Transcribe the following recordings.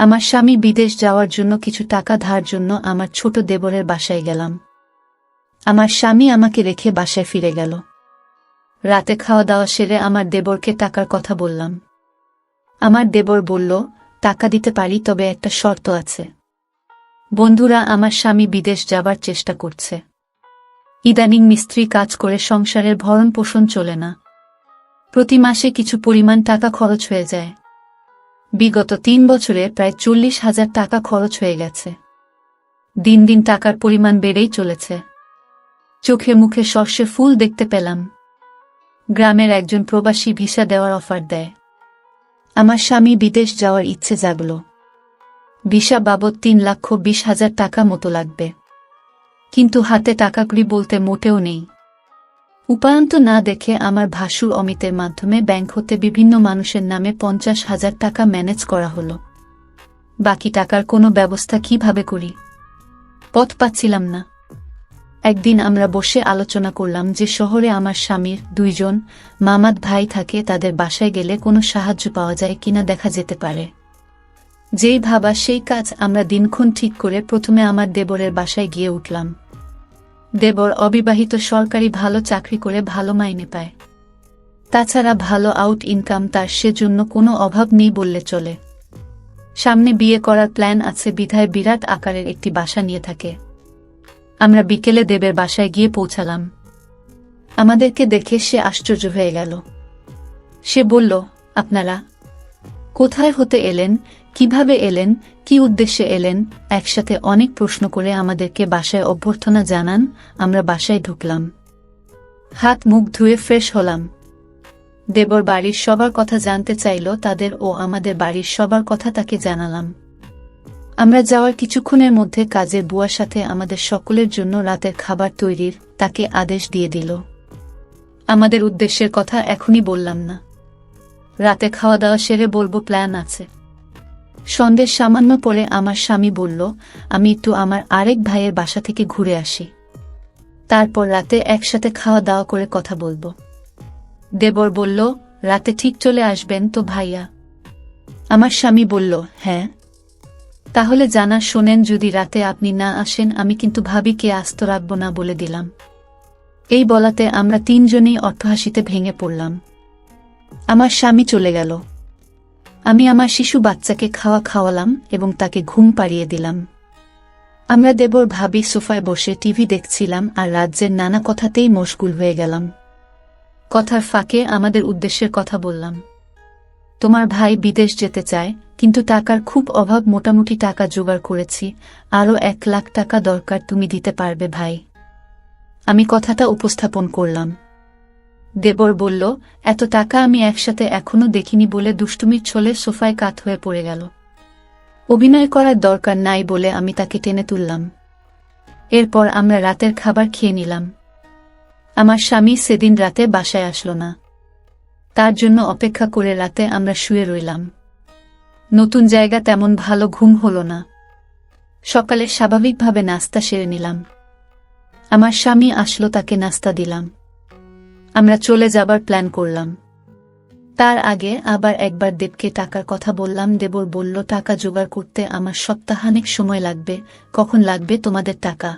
আমার স্বামী বিদেশ যাওয়ার জন্য কিছু টাকা ধার জন্য আমার ছোট দেবরের বাসায় গেলাম। আমার স্বামী আমাকে রেখে বাসায় ফিরে গেল। রাতে খাওয়া দাওয়া সেরে আমার দেবরকে টাকার কথা বললাম। আমার দেবর বলল, টাকা দিতে পারি, তবে একটা শর্ত আছে। বন্ধুরা, আমার স্বামী বিদেশ যাবার চেষ্টা করছে। ইদানিং মিস্ত্রি কাজ করে সংসারের ভরণ পোষণ চলে না। প্রতি মাসে কিছু পরিমাণ টাকা খরচ হয়ে যায়। বিগত 3 বছরে প্রায় 40,000 টাকা খরচ হয়ে গেছে। দিন দিন টাকার পরিমাণ বেড়েই চলেছে। চোখে মুখে সর্ষে ফুল দেখতে পেলাম। গ্রামের একজন প্রবাসী ভিসা দেওয়ার অফার দেয়। আমার স্বামী বিদেশ যাওয়ার ইচ্ছে জাগল। ভিসা বাবদ 3,20,000 টাকা মতো লাগবে, কিন্তু হাতে টাকাকড়ি বলতে মোটেও নেই। উপায়ন্ত না দেখে আমার ভাসুর অমিতের মাধ্যমে ব্যাংক হতে বিভিন্ন মানুষের নামে 50,000 টাকা ম্যানেজ করা হলো। বাকি টাকার কোনো ব্যবস্থা কিভাবে করি, পথ পাচ্ছিলাম না। একদিন আমরা বসে আলোচনা করলাম যে শহরে আমার স্বামীর 2 জন মামাত ভাই থাকে, তাদের বাসায় গেলে কোনো সাহায্য পাওয়া যায় কিনা দেখা যেতে পারে। যেই ভাবা সেই কাজ। আমরা দিনক্ষণ ঠিক করে প্রথমে আমার দেবরের বাসায় গিয়ে উঠলাম। দেবর অবিবাহিত, সরকারি ভালো চাকরি করে ভালো মাইনে পায়। তাছাড়া ভালো আউট ইনকাম তার, সেজন্য কোনো অভাব নেই বললে চলে। সামনে বিয়ে করার প্ল্যান আছে বিধায় বিরাট আকারের একটি বাসা নিয়ে থাকে। আমরা বিকেলে দেবের বাসায় গিয়ে পৌঁছালাম। আমাদেরকে দেখে সে আশ্চর্য হয়ে গেল। সে বলল, আপনারা কোথায় হতে এলেন, কিভাবে এলেন, কি উদ্দেশ্যে এলেন? একসাথে অনেক প্রশ্ন করে আমাদেরকে বাসায় অভ্যর্থনা জানান। আমরা বাসায় ঢুকলাম, হাত মুখ ধুয়ে ফ্রেশ হলাম। দেবর বাড়ির সবার কথা জানতে চাইল, তাদের ও আমাদের বাড়ির সবার কথা তাকে জানালাম। আমরা যাওয়ার কিছুক্ষণের মধ্যে কাজের বুয়ার সাথে আমাদের সকলের জন্য রাতের খাবার তৈরির তাকে আদেশ দিয়ে দিল। আমাদের উদ্দেশ্যের কথা এখনই বললাম না, রাতে খাওয়া দাওয়া সেরে বলবো, প্ল্যান আছে। সন্ধ্যের সামান্য পরে আমার স্বামী বলল, আমি একটু আমার আরেক ভাইয়ের বাসা থেকে ঘুরে আসি, তারপর রাতে একসাথে খাওয়া দাওয়া করে কথা বলবো। দেবর বলল, রাতে ঠিক চলে আসবেন তো ভাইয়া? আমার স্বামী বলল, হ্যাঁ। তাহলে জানা শোনেন, যদি রাতে আপনি না আসেন আমি কিন্তু ভাবিকে আস্ত রাখব না বলে দিলাম। এই বলাতে আমরা 3 জনেই অট্টহাসিতে ভেঙে পড়লাম। আমার স্বামী চলে গেল। আমি আমার শিশু বাচ্চাকে খাওয়ালাম এবং তাকে ঘুম পাড়িয়ে দিলাম। আমরা দেবর ভাবি সোফায় বসে টিভি দেখছিলাম আর রাজ্যের নানা কথাতেই মশগুল হয়ে গেলাম। কথার ফাঁকে আমাদের উদ্দেশ্যের কথা বললাম। তোমার ভাই বিদেশ যেতে চায়, কিন্তু টাকার খুব অভাব, মোটামুটি টাকা জোগাড় করেছি, আরও 1 লাখ টাকা দরকার, তুমি দিতে পারবে ভাই? আমি কথাটা উপস্থাপন করলাম। দেবর বলল, এত টাকা আমি একসাথে এখনো দেখিনি বলে দুষ্টুমির ছলে সোফায় কাত হয়ে পড়ে গেল। অভিনয় করার দরকার নাই বলে আমি তাকে টেনে তুললাম। এরপর আমরা রাতের খাবার খেয়ে নিলাম। আমার স্বামী সেদিন রাতে বাসায় আসলো না। তার জন্য অপেক্ষা করে রাতে আমরা শুয়ে রইলাম। নতুন জায়গা, তেমন ভালো ঘুম হলো না। সকালে স্বাভাবিকভাবে নাস্তা সেরে নিলাম। আমার স্বামী আসলো, তাকে নাস্তা দিলাম। আমরা চলে যাবার প্ল্যান করলাম। তার আগে আবার একবার দেবকে টাকার কথা বললাম। দেবর বলল, টাকা জোগাড় করতে আমার সপ্তাহানেক সময় লাগবে। কখন লাগবে তোমাদের টাকা?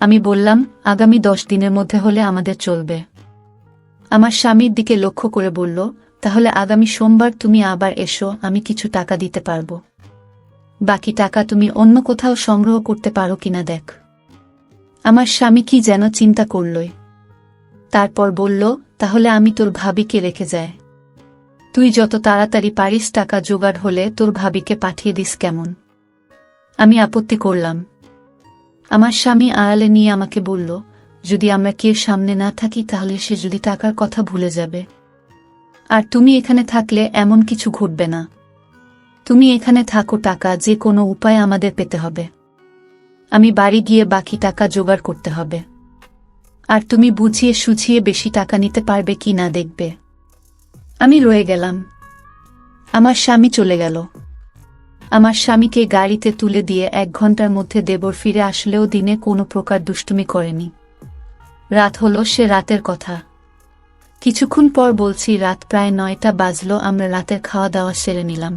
আমি বললাম, আগামী 10 দিনের মধ্যে হলে আমাদের চলবে। আমার স্বামীর দিকে লক্ষ্য করে বলল, তাহলে আগামী সোমবার তুমি আবার এসো, আমি কিছু টাকা দিতে পারবো। বাকি টাকা তুমি অন্য কোথাও সংগ্রহ করতে পারো কিনা দেখ। আমার স্বামী কি যেন চিন্তা করলই। তারপর বলল, তাহলে আমি তোর ভাবিকে রেখে যাই। তুই যত তাড়াতাড়ি পারিস টাকা জোগাড় হলে তোর ভাবিকে পাঠিয়ে দিস, কেমন? আমি আপত্তি করলাম। আমার স্বামী আড়ালে নিয়ে আমাকে বলল, যদি আমরা কেউ সামনে না থাকি তাহলে সে যদি টাকার কথা ভুলে যাবে। আর তুমি এখানে থাকলে এমন কিছু ঘটবে না। তুমি এখানে থাকো, টাকা যে কোনো উপায়ে আমাদের পেতে হবে। আমি বাড়ি গিয়ে বাকি টাকা জোগাড় করতে হবে। আর তুমি বুঝিয়ে সুঝিয়ে বেশি টাকা নিতে পারবে কি না দেখবে। আমি রয়ে গেলাম। আমার স্বামী চলে গেল। আমার স্বামীকে গাড়িতে তুলে দিয়ে 1 ঘন্টার মধ্যে দেবর ফিরে আসলেও দিনে কোনো প্রকার দুষ্টুমি করেনি। রাত হলো, সে রাতের কথা। কিছুক্ষণ পর বলছি, রাত প্রায় 9টা বাজলো। আমরা রাতের খাওয়া দাওয়া সেরে নিলাম।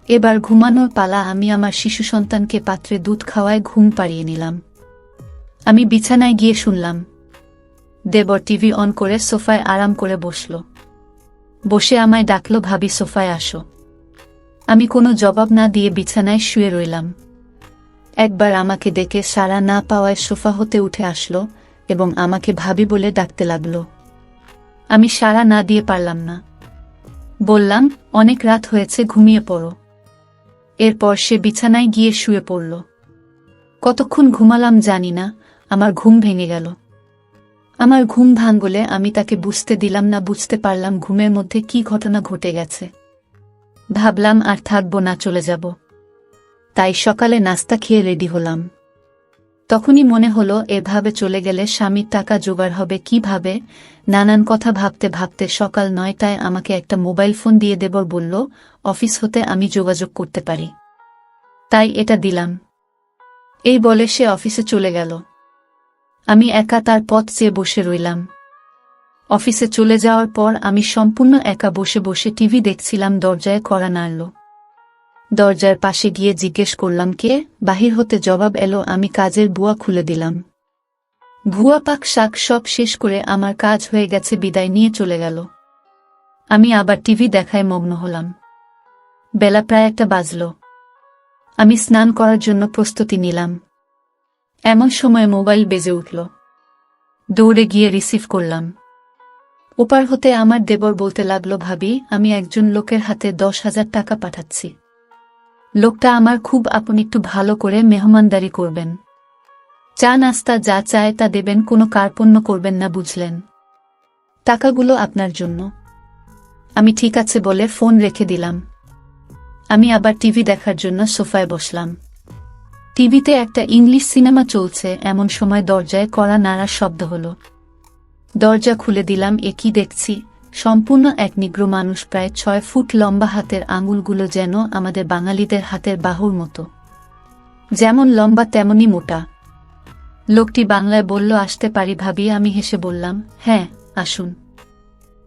এবার ঘুমানোর পালা। আমি আমার শিশু সন্তানকে পাত্রে দুধ খাওয়ায় ঘুম পাড়িয়ে নিলাম। আমি বিছানায় গিয়ে শুনলাম দেবর টিভি অন করে সোফায় আরাম করে বসল। বসে আমায় ডাকল, ভাবি সোফায় আসো। আমি কোনো জবাব না দিয়ে বিছানায় শুয়ে রইলাম। একবার আমাকে ডেকে সাড়া না পাওয়ায় সোফা হতে উঠে আসলো এবং আমাকে ভাবি বলে ডাকতে লাগল। আমি সাড়া না দিয়ে পারলাম না। বললাম, অনেক রাত হয়েছে, ঘুমিয়ে পড়ো। এরপর সে বিছানায় গিয়ে শুয়ে পড়ল। কতক্ষণ ঘুমালাম জানি না, আমার ঘুম ভেঙে গেল। আমার ঘুম ভাঙলে আমি তাকে বুঝতে দিলাম না। বুঝতে পারলাম ঘুমের মধ্যে কি ঘটনা ঘটে গেছে। ভাবলাম আর থাকবো না, চলে যাব। তাই সকালে নাস্তা খেয়ে রেডি হলাম। তখনই মনে হলো এভাবে চলে গেলে স্বামীর টাকা জোগাড় হবে কিভাবে। নানান কথা ভাবতে ভাবতে সকাল 9টায় আমাকে একটা মোবাইল ফোন দিয়ে দেবর বলল অফিস হতে আমি যোগাযোগ করতে পারি, তাই এটা দিলাম। এই বলে সে অফিসে চলে গেল। আমি একা তার পথ চেয়ে বসে রইলাম। অফিসে চলে যাওয়ার পর আমি সম্পূর্ণ একা বসে বসে টিভি দেখছিলাম। দরজায় কড়া নাড়ল। দরজার পাশে গিয়ে জিজ্ঞেস করলাম কে। বাহির হতে জবাব এলো, আমি কাজের বুয়া খুলে দিলাম। ভুয়া পাক শাক সব শেষ করে আমার কাজ হয়ে গেছে বিদায় নিয়ে চলে গেল। আমি আবার টিভি দেখায় মগ্ন হলাম। বেলা প্রায় 1টা বাজল। আমি স্নান করার জন্য প্রস্তুতি নিলাম। এমন সময় মোবাইল বেজে উঠল। দৌড়ে গিয়ে রিসিভ করলাম। ওপার হতে আমার দেবর বলতে লাগলো, ভাবি আমি একজন লোকের হাতে 10,000 টাকা পাঠাচ্ছি। লোকটা আমার খুব আপন, একটু ভালো করে মেহমানদারি করবেন। চা নাস্তা যা চায় তা দেবেন, কোনো কার্পণ্য করবেন না, বুঝলেন? টাকাগুলো আপনার জন্য। আমি ঠিক আছে বলে ফোন রেখে দিলাম। আমি আবার টিভি দেখার জন্য সোফায় বসলাম। টিভিতে একটা ইংলিশ সিনেমা চলছে। এমন সময় দরজায় কড়া নাড়ার শব্দ হলো। দরজা খুলে দিলাম। এ কি দেখছি! সম্পূর্ণ এক নিগ্রো মানুষ, প্রায় 6 ফুট লম্বা। হাতের আঙুলগুলো যেন আমাদের বাঙালিদের হাতের বাহুর মতো, যেমন লম্বা তেমনি মোটা। লোকটি বাংলায় বলল, আসতে পারি ভাবি? আমি হেসে বললাম, হ্যাঁ আসুন।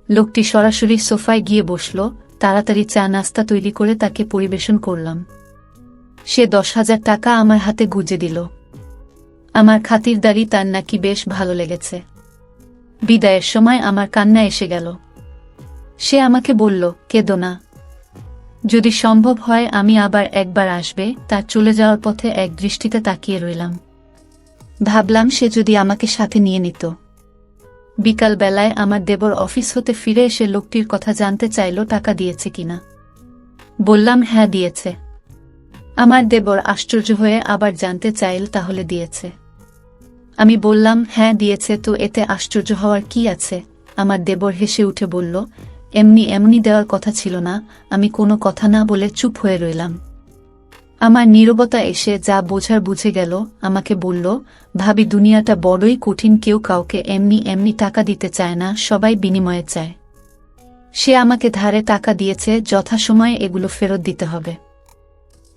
লোকটি সরাসরি সোফায় গিয়ে বসল। তাড়াতাড়ি চা নাস্তা তৈরি করে তাকে পরিবেশন করলাম। সে 10,000 টাকা আমার হাতে গুজে দিল। আমার খাতিরদারি তার নাকি বেশ ভালো লেগেছে। বিদায়ের সময় আমার কান্না এসে গেল। সে আমাকে বলল, কেঁদো না। যদি সম্ভব হয় আমি আবার একবার আসবে। তার চলে যাওয়ার পথে এক দৃষ্টিতে তাকিয়ে রইলাম। ভাবলাম সে যদি আমাকে সাথে নিয়ে নিত। বিকাল বেলায় আমার দেবর অফিস হতে ফিরে এসে লোকটির কথা জানতে চাইল, টাকা দিয়েছে কিনা। বললাম, হ্যাঁ দিয়েছে। আমার দেবর আশ্চর্য হয়ে আবার জানতে চাইল, তাহলে দিয়েছে? আমি বললাম, হ্যাঁ দিয়েছে, তো এতে আশ্চর্য হওয়ার কি আছে? আমার দেবর হেসে উঠে বলল, এমনি এমনি দেওয়ার কথা ছিল না। আমি কোনো কথা না বলে চুপ হয়ে রইলাম। আমার নীরবতা এসে যা বোঝার বুঝে গেল। আমাকে বলল, ভাবি দুনিয়াটা বড়ই কঠিন। কেউ কাউকে এমনি এমনি টাকা দিতে চায় না, সবাই বিনিময়ে চায়। সে আমাকে ধারে টাকা দিয়েছে, যথাসময়ে এগুলো ফেরত দিতে হবে।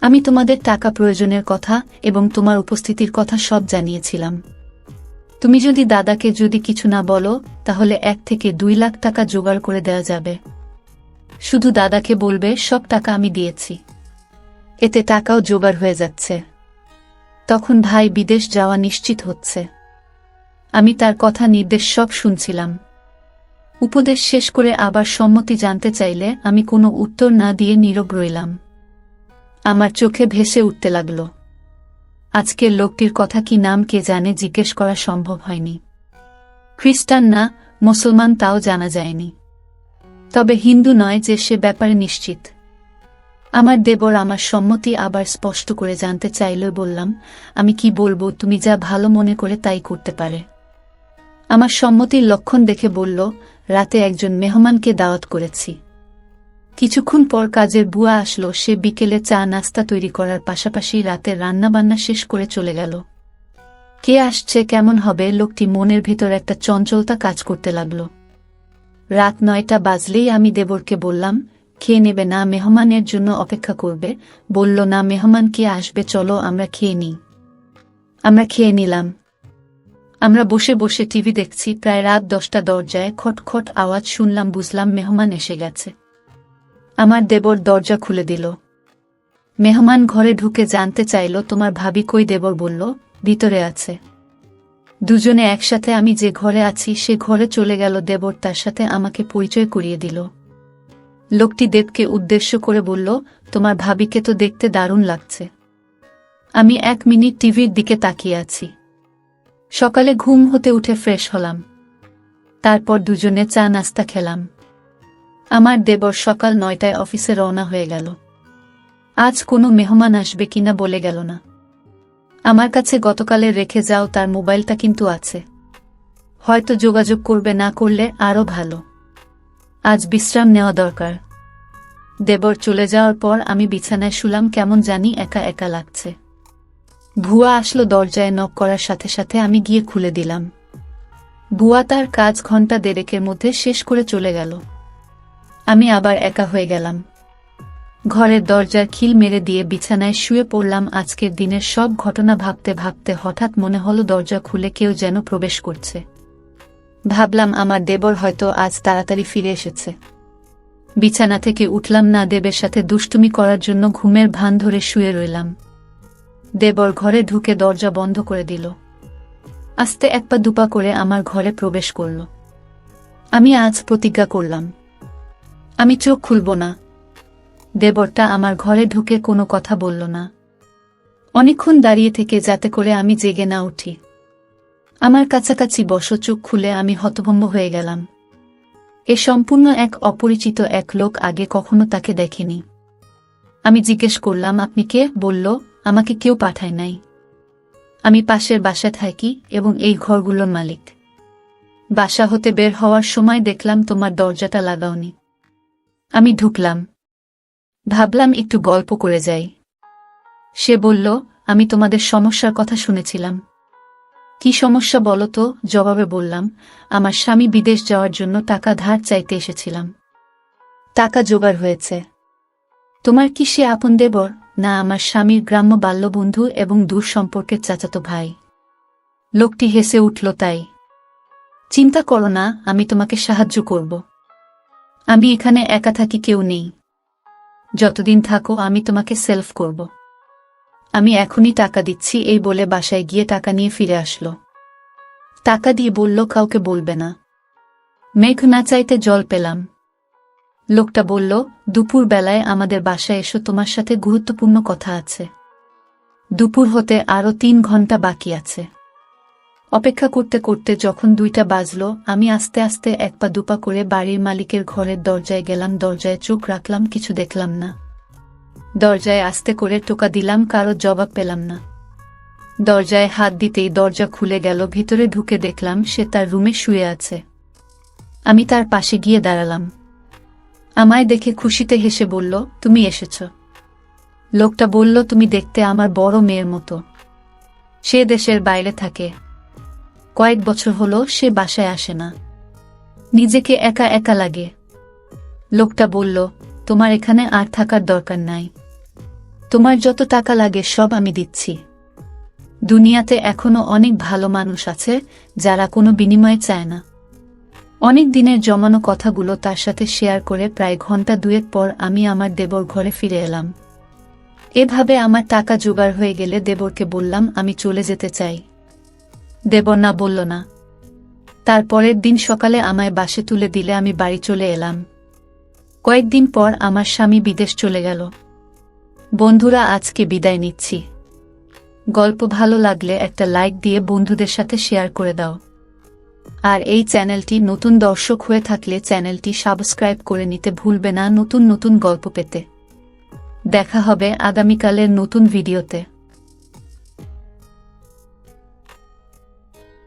আমি তোমাদের টাকা প্রয়োজনের কথা এবং তোমার উপস্থিতির কথা সব জানিয়েছিলাম। তুমি যদি দাদাকে যদি কিছু না বলো তাহলে 1 থেকে 2 লাখ টাকা জোগাড় করে দেওয়া যাবে। শুধু দাদাকে বলবে সব টাকা আমি দিয়েছি, এতে টাকাও জোগাড় হয়ে যাচ্ছে। তখন ভাই বিদেশ যাওয়া নিশ্চিত হচ্ছে। আমি তার কথা নির্দেশ সব শুনছিলাম। উপদেশ শেষ করে আবার সম্মতি জানতে চাইলে আমি কোনো উত্তর না দিয়ে নীরব রইলাম। আমার চোখে ভেসে উঠতে লাগল। আজকের লোকটির কথা কি নাম কে জানে, জিজ্ঞেস করা সম্ভব হয়নি। খ্রিস্টান না মুসলমান তাও জানা যায়নি, তবে হিন্দু নয় যে সে ব্যাপারে নিশ্চিত। আমার দেবর আমার সম্মতি আবার স্পষ্ট করে জানতে চাইল। বললাম, আমি কি বলবো, তুমি যা ভালো মনে করে তাই করতে পারে। আমার সম্মতির লক্ষণ দেখে বলল, রাতে একজন মেহমানকে দাওয়াত করেছি। কিছুক্ষণ পর কাজের বুয়া আসলো। সে বিকেলে চা নাস্তা তৈরি করার পাশাপাশি রাতের রান্নাবান্না শেষ করে চলে গেল। কে আসছে, কেমন হবে, লোকটি মনের ভেতর একটা চঞ্চলতা কাজ করতে লাগল। রাত 9টা বাজলেই আমি দেবরকে বললাম, খেয়ে নেবে না, মেহমানের জন্য অপেক্ষা করবে? বলল, না, মেহমান কে আসবে, চলো আমরা খেয়ে নিই। আমরা খেয়ে নিলাম। আমরা বসে বসে টিভি দেখছি। প্রায় রাত 10টা। দরজায় খটখট আওয়াজ শুনলাম। বুঝলাম মেহমান এসে গেছে। আমার দেবর দরজা খুলে দিল। মেহমান ঘরে ঢুকে জানতে চাইল তোমার ভাবি কই। দেবর বলল ভিতরে আছে। দুজনে একসাথে আমি যে ঘরে আছি সে ঘরে চলে গেল। দেবর তার সাথে আমাকে পরিচয় করিয়ে দিল। লোকটি দেবকে উদ্দেশ্য করে বলল, তোমার ভাবিকে তো দেখতে দারুণ লাগছে। আমি 1 মিনিট টিভির দিকে তাকিয়ে আছি। সকালে ঘুম হতে উঠে ফ্রেশ হলাম। তারপর দুজনে চা নাস্তা খেলাম। আমার দেবর সকাল 9টায় অফিসে রওনা হয়ে গেল। আজ কোনো মেহমান আসবে কিনা বলে গেল না। আমার কাছে গতকালের রেখে যাও তার মোবাইলটা কিন্তু আছে। হয়তো যোগাযোগ করবে, না করলে আরও ভালো। আজ বিশ্রাম নেওয়া দরকার। দেবর চলে যাওয়ার পর আমি বিছানায় শুলাম। কেমন জানি একা একা লাগছে। ভুয়া আসলো দরজায় নক করার সাথে সাথে আমি গিয়ে খুলে দিলাম। ভুয়া তার কাজ ঘন্টা দেড়েকের মধ্যে শেষ করে চলে গেল। আমি আবার একা হয়ে গেলাম। ঘরের দরজার খিল মেরে দিয়ে বিছানায় শুয়ে পড়লাম। আজকের দিনের সব ঘটনা ভাবতে ভাবতে হঠাৎ মনে হলো দরজা খুলে কেউ যেন প্রবেশ করছে। ভাবলাম আমার দেবর হয়তো আজ তাড়াতাড়ি ফিরে এসেছে। বিছানা থেকে উঠলাম না। দেবের সাথে দুষ্টুমি করার জন্য ঘুমের ভান ধরে শুয়ে রইলাম। দেবর ঘরে ঢুকে দরজা বন্ধ করে দিল। আস্তে 1 পা 2 পা করে আমার ঘরে প্রবেশ করল। আমি আজ প্রতিজ্ঞা করলাম, আমি চোখ খুলব না। দেবরটা আমার ঘরে ঢুকে কোনো কথা বলল না। অনেকক্ষণ দাঁড়িয়ে থেকে যাতে করে আমি জেগে না উঠি। আমার কাছাকাছি বসো। চোখ খুলে আমি হতভম্ব হয়ে গেলাম। এ সম্পূর্ণ এক অপরিচিত এক লোক। আগে কখনো তাকে দেখিনি। আমি জিজ্ঞেস করলাম, আপনি কে? বলল, আমাকে কেউ পাঠায় নাই। আমি পাশের বাসায় থাকি এবং এই ঘরগুলোর মালিক। বাসা হতে বের হওয়ার সময় দেখলাম তোমার দরজাটা লাগাওনি। আমি ঢুকলাম। ভাবলাম একটু গল্প করে যাই। সে বলল, আমি তোমাদের সমস্যার কথা শুনেছিলাম। কি সমস্যা বলো তো? জবাবে বললাম, আমার স্বামী বিদেশ যাওয়ার জন্য টাকা ধার চাইতে এসেছিলাম। টাকা জোগাড় হয়েছে। তোমার কি সে আপন দেবর? না, আমার স্বামীর গ্রাম্য বাল্যবন্ধু এবং দূর সম্পর্কের চাচাতো ভাই। লোকটি হেসে উঠল। তাই? চিন্তা করো না, আমি তোমাকে সাহায্য করব। আমি এখানে একা থাকি, কেউ নেই। যতদিন থাকো আমি তোমাকে সেলফ করব। আমি এখনই টাকা দিচ্ছি। এই বলে বাসায় গিয়ে টাকা নিয়ে ফিরে আসলো। টাকা দিয়ে বলল, কাউকে বলবে না। মেঘ না চাইতে জল পেলাম। লোকটা বলল, দুপুর বেলায় আমাদের বাসায় এসো, তোমার সাথে গুরুত্বপূর্ণ কথা আছে। দুপুর হতে আরও 3 ঘন্টা বাকি আছে। অপেক্ষা করতে করতে যখন 2টা বাজল, আমি আস্তে আস্তে 1 পা 2 পা করে বাড়ির মালিকের ঘরের দরজায় গেলাম। দরজায় চোখ রাখলাম, কিছু দেখলাম না। দরজায় আস্তে করে টোকা দিলাম, কারো জবাব পেলাম না। দরজায় হাত দিতেই দরজা খুলে গেল। ভিতরে ঢুকে দেখলাম সে তার রুমে শুয়ে আছে। আমি তার পাশে গিয়ে দাঁড়ালাম। আমায় দেখে খুশিতে হেসে বলল, তুমি এসেছ। লোকটা বলল, তুমি দেখতে আমার বড় মেয়ের মতো। সে দেশের বাইরে থাকে। কয়েক বছর হলো সে বাসায় আসে না। নিজেকে একা একা লাগে। লোকটা বলল, তোমার এখানে আর থাকার দরকার নাই। তোমার যত টাকা লাগে সব আমি দিচ্ছি। দুনিয়াতে এখনো অনেক ভালো মানুষ আছে যারা কোনো বিনিময় চায় না। অনেক দিনের জমানো কথাগুলো তার সাথে শেয়ার করে প্রায় ঘন্টা 2 পর আমি আমার দেবর ঘরে ফিরে এলাম। এভাবে আমার টাকা জোগাড় হয়ে গেলে দেবরকে বললাম, আমি চলে যেতে চাই। দেবর না বলল না। তারপরের দিন সকালে আমায় বাসে তুলে দিলে আমি বাড়ি চলে এলাম। কয়েকদিন পর আমার স্বামী বিদেশ চলে গেল। বন্ধুরা, আজকে বিদায় নিচ্ছি। গল্প ভালো লাগলে একটা লাইক দিয়ে বন্ধুদের সাথে শেয়ার করে দাও। আর এই চ্যানেলটি নতুন দর্শক হয়ে থাকলে চ্যানেলটি সাবস্ক্রাইব করে নিতে ভুলবে না নতুন নতুন গল্প পেতে। দেখা হবে আগামীকালের নতুন ভিডিওতে।